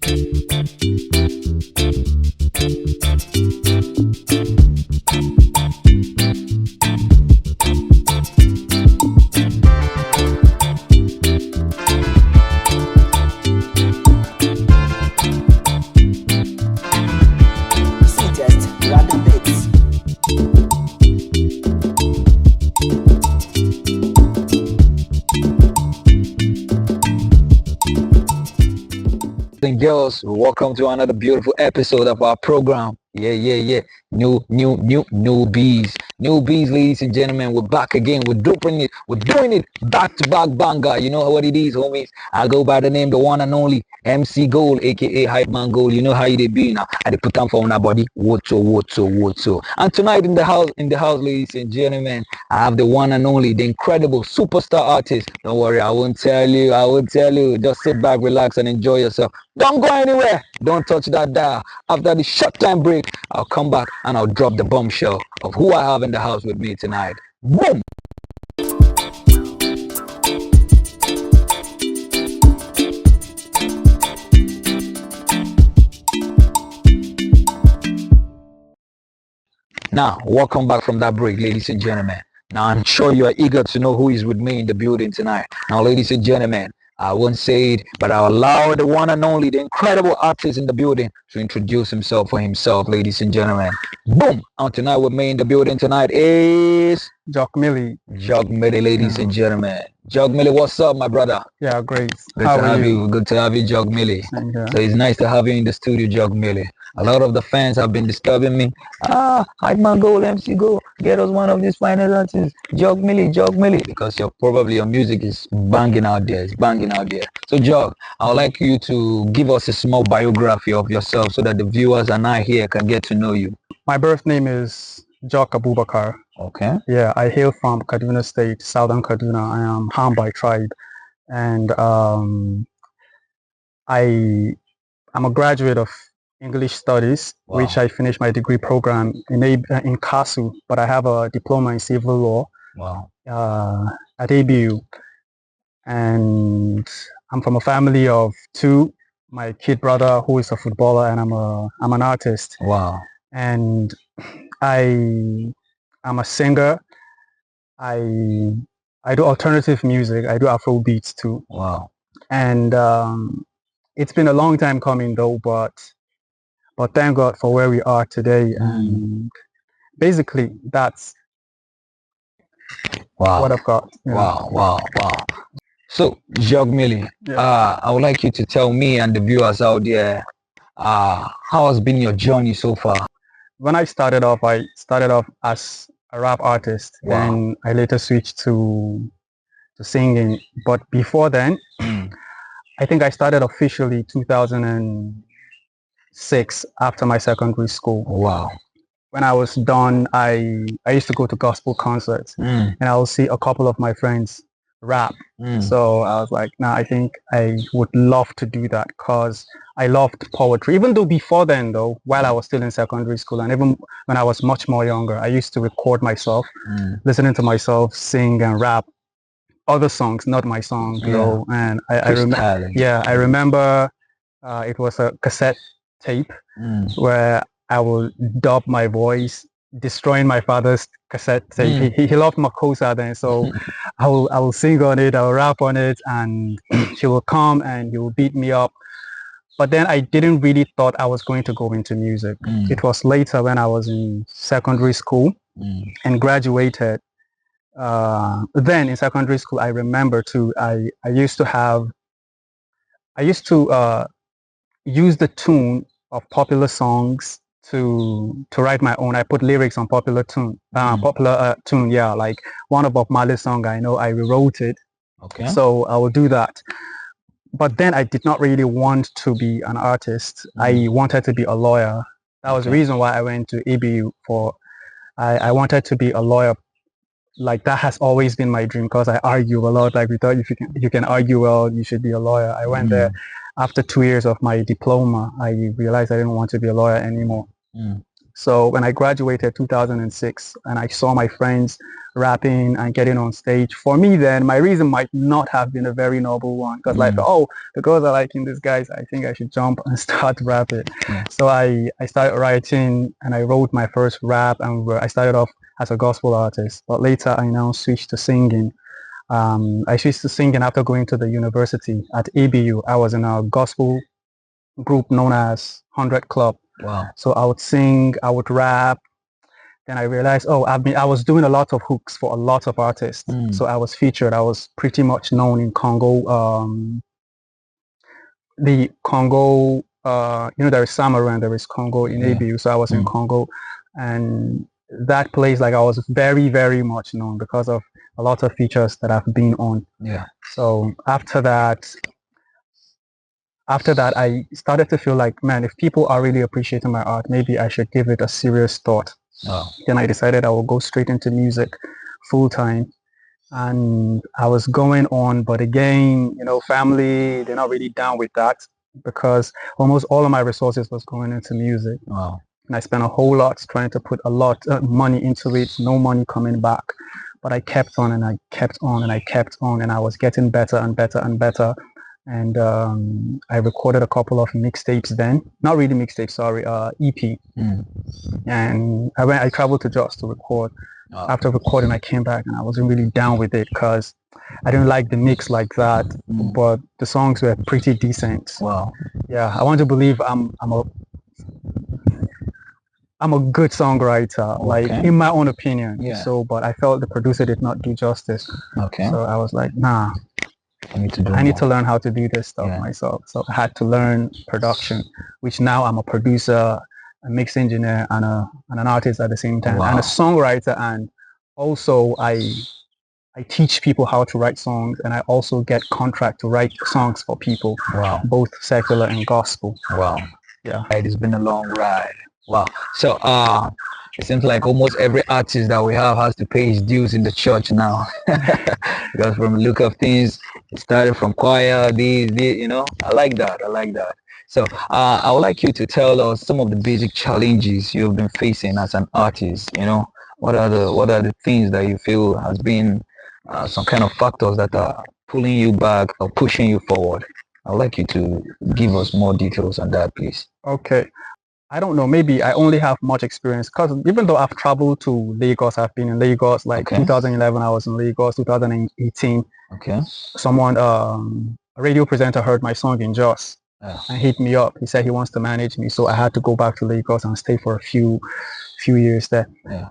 Sweetest random bits. And girls, welcome to another beautiful episode of our program. Yeah. Newbees. Newbees, ladies and gentlemen, we're back again. We're doing it back to back banger. You know what it is, homies. I go by the name, the one and only MC Gold, aka Hype Man Gold. You know how you be now. I dey put on for our body. What's so. And tonight in the house, ladies and gentlemen, I have the one and only, the incredible superstar artist. Don't worry, I won't tell you. Just sit back, relax, and enjoy yourself. Don't go anywhere. Don't touch that dial. After the short time break, I'll come back and I'll drop the bombshell of who I have in the house with me tonight. Boom! Now, welcome back from that break, ladies and gentlemen. Now, I'm sure you are eager to know who is with me in the building tonight. Now, ladies and gentlemen, I won't say it, but I'll allow the one and only, the incredible artist in the building to introduce himself for himself, ladies and gentlemen. Boom! And tonight with me in the building tonight is Jock Millie. Jock Millie, ladies and gentlemen. Jock Millie, what's up, my brother? Yeah, great. Good How to are have you? you. Good to have you, Jock Millie. Same here. So it's nice to have you in the studio, Jock Millie. A lot of the fans have been disturbing me. Hype Man Gold, MC Go, get us one of these finest artists, Jock Millie, because your music is banging out there. It's banging out there. So, Jock, I would like you to give us a small biography of yourself so that the viewers and I here can get to know you. My birth name is Jock Abubakar. Okay. Yeah, I hail from Kaduna State, Southern Kaduna. I am Ham by tribe, and I'm a graduate of English Studies, Wow. which I finished my degree program in KASU, but I have a diploma in civil law Wow. at ABU, and I'm from a family of two. My kid brother, who is a footballer, and I'm an artist, Wow. and I'm a singer. I do alternative music. I do Afro beats too, Wow. and it's been a long time coming though, but thank God for where we are today. And basically, that's Wow. what I've got. Yeah. Wow. So, Jock Millie, Yeah. I would like you to tell me and the viewers out there, how has been your journey so far? When I started off as a rap artist, Wow. and I later switched to singing. But before then, I think I started officially 2006 after my secondary school. Wow. When I was done, I used to go to gospel concerts, and I will see a couple of my friends rap. So I was like, nah, I think I would love to do that because I loved poetry. Even though before then though, while I was still in secondary school, and even when I was much more younger, I used to record myself, listening to myself sing and rap other songs, not my song, though. And I remember, I remember it was a cassette tape where I will dub my voice, destroying my father's cassette tape. He loved Makosa then, so I will sing on it, I will rap on it, and he will come and he will beat me up. But then I didn't really thought I was going to go into music. It was later when I was in secondary school and graduated. Then in secondary school, I remember too, I used to use the tune of popular songs to write my own. I put lyrics on popular tune, yeah, like one of Bob Marley's song. I know I rewrote it, Okay. so I will do that. But then I did not really want to be an artist. I wanted to be a lawyer. That was the reason why I went to ABU for. I wanted to be a lawyer. Like that has always been my dream because I argue a lot. Like we thought if you can argue well, you should be a lawyer. I went there. After 2 years of my diploma, I realized I didn't want to be a lawyer anymore. So when I graduated 2006 and I saw my friends rapping and getting on stage, for me then, my reason might not have been a very noble one because like, oh, the girls are liking these guys, I think I should jump and start rapping. Yeah. So I started writing and I wrote my first rap and I started off as a gospel artist, but later I now switched to singing. I switched to singing after going to the university at ABU. I was in a gospel group known as 100 Club. Wow. So I would sing, I would rap. Then I realized, oh, I was doing a lot of hooks for a lot of artists. So I was featured. I was pretty much known in Congo. The Congo, there is Samaru and there is Congo in ABU. So I was in Congo, and that place, like I was very, very much known because of a lot of features that I've been on. Yeah. So after that, I started to feel like, man, if people are really appreciating my art, maybe I should give it a serious thought. Oh. Then I decided I will go straight into music full time. And I was going on, but again, family, they're not really down with that because almost all of my resources was going into music. Wow. And I spent a whole lot trying to put a lot of money into it, no money coming back. But I kept on and I kept on and I kept on and I was getting better and better and better. And I recorded a couple of mixtapes then. Not really mixtapes, sorry, EP. And I traveled to Jock to record. After recording, I came back and I wasn't really down with it because I didn't like the mix like that. But the songs were pretty decent. Wow. Yeah, I want to believe I'm a good songwriter, like in my own opinion. Yeah. So, but I felt the producer did not do justice. Okay. So I was like, nah, I need to learn how to do this stuff myself. So I had to learn production, which now I'm a producer, a mix engineer, and an artist at the same time, and a songwriter. And also I teach people how to write songs, and I also get contract to write songs for people. Wow. Both secular and gospel. Wow. Yeah. It's been a long ride. Wow. So it seems like almost every artist that we have has to pay his dues in the church now. Because from the look of things, it started from choir, I like that. So I would like you to tell us some of the basic challenges you've been facing as an artist. What are the things that you feel has been some kind of factors that are pulling you back or pushing you forward? I'd like you to give us more details on that, please. Okay. I don't know, maybe I only have much experience because even though I've traveled to Lagos, I've been in Lagos, like 2011 I was in Lagos, 2018. Okay. Someone, a radio presenter heard my song in Jos and hit me up. He said he wants to manage me. So I had to go back to Lagos and stay for a few years there. Yeah.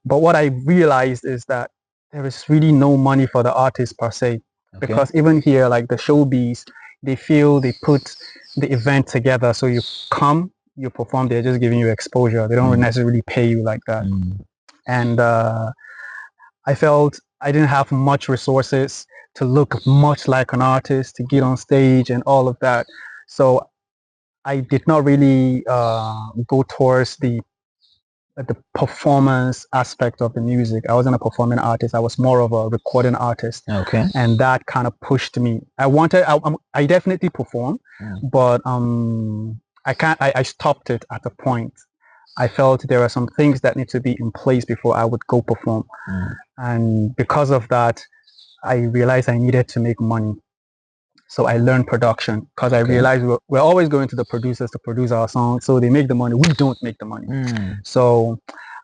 But what I realized is that there is really no money for the artist per se. Because even here, like the showbiz, they feel they put the event together. So you come, you perform, they're just giving you exposure. They don't necessarily pay you like that. And I felt I didn't have much resources to look much like an artist, to get on stage and all of that. So I did not really go towards the performance aspect of the music. I wasn't a performing artist. I was more of a recording artist. Okay. And that kind of pushed me. I definitely perform, but I stopped it at a point. I felt there are some things that need to be in place before I would go perform. And because of that, I realized I needed to make money. So I learned production because I realized we're always going to the producers to produce our songs. So they make the money. We don't make the money. So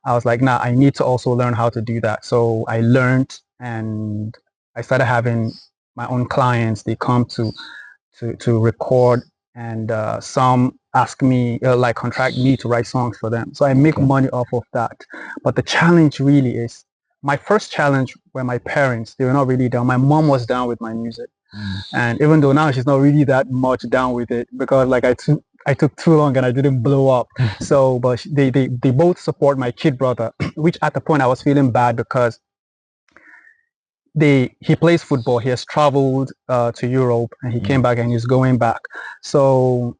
I was like, nah, I need to also learn how to do that. So I learned and I started having my own clients. They come to record and some ask me, contract me to write songs for them. So I make money off of that. But the challenge really is, my first challenge were my parents. They were not really down. My mom was down with my music. And even though now she's not really that much down with it because like I took too long and I didn't blow up. So, but they both support my kid brother, which at the point I was feeling bad because he plays football. He has traveled to Europe and he came back and he's going back. So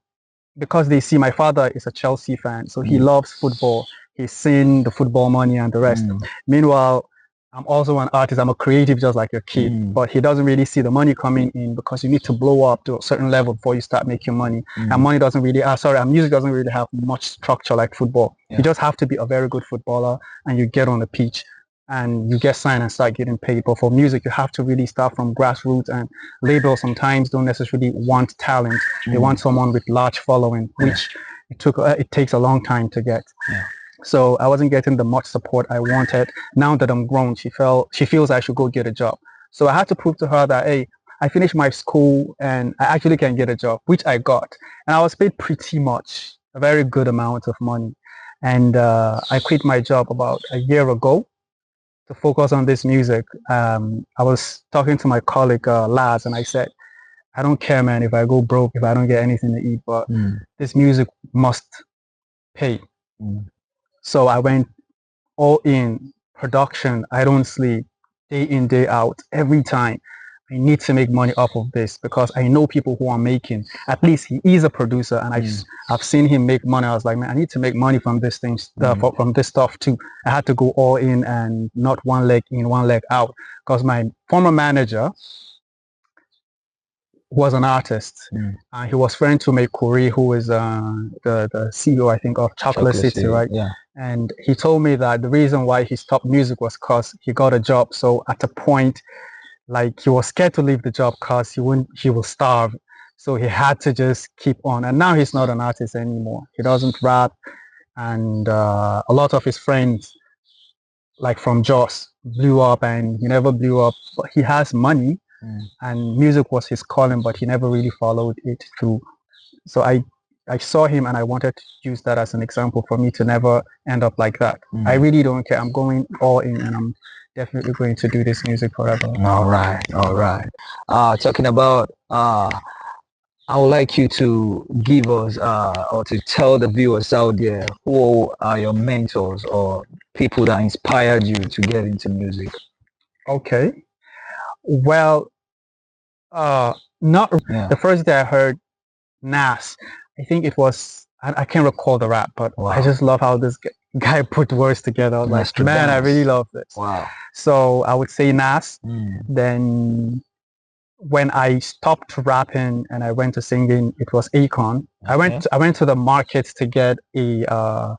because they see my father is a Chelsea fan, so he loves football. He's seen the football money and the rest. Meanwhile, I'm also an artist. I'm a creative just like your kid, but he doesn't really see the money coming in because you need to blow up to a certain level before you start making money. And money doesn't really, and music doesn't really have much structure like football. You just have to be a very good footballer and you get on the pitch and you get signed and start getting paid. But for music, you have to really start from grassroots, and labels sometimes don't necessarily want talent. They want someone with large following, which it takes a long time to get. So I wasn't getting the much support I wanted. Now that I'm grown, she feels I should go get a job. So I had to prove to her that, hey, I finished my school and I actually can get a job, which I got. And I was paid pretty much a very good amount of money. And I quit my job about a year ago to focus on this music. I was talking to my colleague Laz, and I said, I don't care, man, if I go broke, if I don't get anything to eat, but this music must pay. So I went all in production. I don't sleep, day in, day out, every time. I need to make money off of this because I know people who are making. At least he is a producer, and I've seen him make money. I was like, man, I need to make money from this thing, from this stuff too. I had to go all in and not one leg in, one leg out, because my former manager was an artist. He was friends to Corey, who is the CEO, I think, of Chocolate City, right? Yeah. And he told me that the reason why he stopped music was because he got a job. So at a point, like, he was scared to leave the job because he will starve. So he had to just keep on. And now he's not an artist anymore. He doesn't rap. And a lot of his friends, like from Joss, blew up, and he never blew up. But he has money, and music was his calling, but he never really followed it through. So I saw him and I wanted to use that as an example for me to never end up like that. I really don't care. I'm going all in, and I'm definitely going to do this music forever. All right. Talking about I would like you to give us or to tell the viewers out there, who are your mentors or people that inspired you to get into music. Okay. Well, not the first day I heard Nas, I think it was, I can't recall the rap, but I just love how this guy put words together. I was like, man, I really love this. Wow. So I would say Nas. Then when I stopped rapping and I went to singing, it was Akon. I went to the market to get an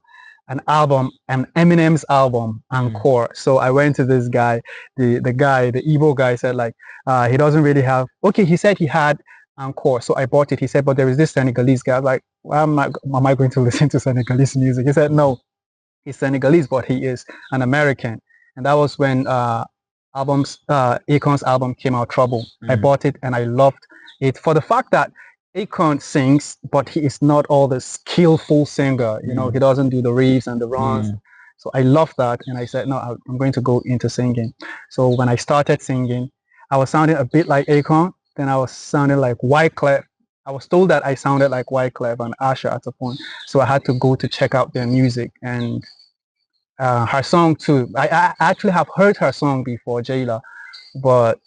album, an Eminem's album, Encore. So I went to this guy, the Igbo guy said, like, he doesn't really have, okay, he said he had Encore. So I bought it. He said, but there is this Senegalese guy. I was like, why am I going to listen to Senegalese music? He said, no, he's Senegalese, but he is an American. And that was when Akon's album came out, Trouble. I bought it and I loved it for the fact that Akon sings, but he is not all the skillful singer. You know, he doesn't do the riffs and the runs. So I love that, and I said, no, I'm going to go into singing. So when I started singing, I was sounding a bit like Akon. Then I was sounding like Wyclef. I was told that I sounded like Wyclef and Asher at a point. So I had to go to check out their music, and her song too. I actually have heard her song before, Jayla, but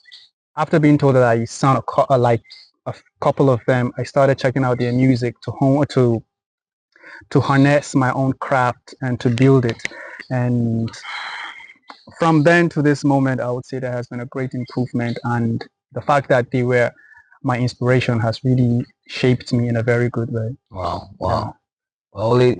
after being told that I sound like a couple of them, I started checking out their music to harness my own craft and to build it. And from then to this moment, I would say there has been a great improvement, and the fact that they were my inspiration has really shaped me in a very good way. Wow. Well,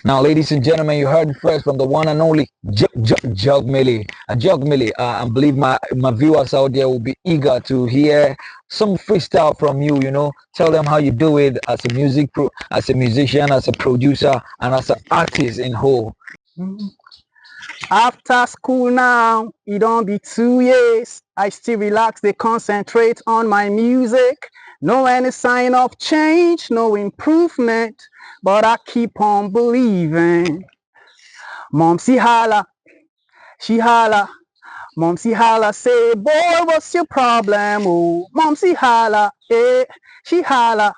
now, ladies and gentlemen, you heard it first from the one and only Jock Millie. Jock Millie, I believe my viewers out there will be eager to hear some freestyle from you. You know, tell them how you do it as a as a musician, as a producer, and as an artist in whole. After school now, it don't be 2 years. I still relax, they concentrate on my music. No any sign of change, no improvement, but I keep on believing. Momsy holla, she holla. Momsy holla, say, boy, what's your problem? Oh, Momsy holla, she holla.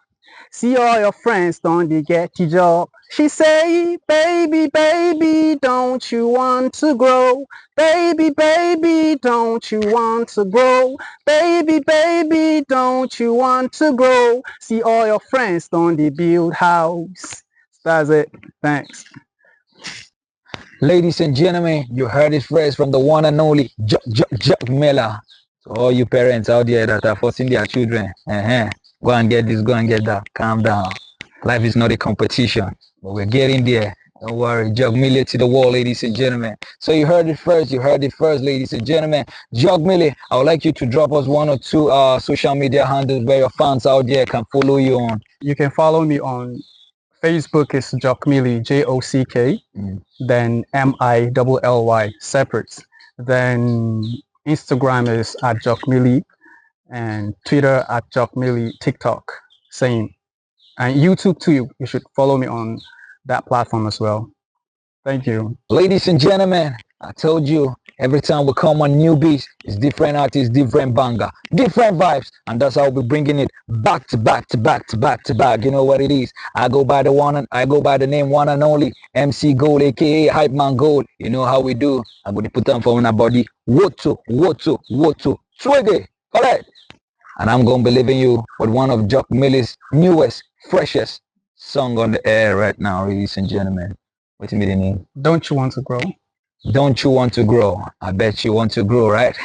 See all your friends, don't they get your job? She say, baby, baby, don't you want to grow? Baby, baby, don't you want to grow? Baby, baby, don't you want to grow? See all your friends, don't they build house? That's it. Thanks. Ladies and gentlemen, you heard it first from the one and only Jock Miller. So all you parents out there that are forcing their children, go and get this, go and get that. Calm down. Life is not a competition, but we're getting there. Don't worry, Jock Miller to the wall, ladies and gentlemen. So you heard it first, ladies and gentlemen. Jock Miller, I would like you to drop us one or two social media handles where your fans out there can follow you on. You can follow me on Facebook is Jock Millie, Jock, then Milly, separate. Then Instagram is at Jock Millie, and Twitter at Jock Millie, TikTok, same. And YouTube too, you should follow me on that platform as well. Thank you. Ladies and gentlemen, I told you, every time we come on Newbees, it's different artists, different banger, different vibes, and that's how we're bringing it back to back to back to back to back. You know what it is? I go by the name one and only MC Gold, aka Hype Man Gold. You know how we do. I'm gonna put them for my body. Woto, swiggy, alright. And I'm gonna be leaving you with one of Jock Miller's newest, freshest song on the air right now, ladies and gentlemen. What's the name? Don't you want to grow? Don't you want to grow? I bet you want to grow, right?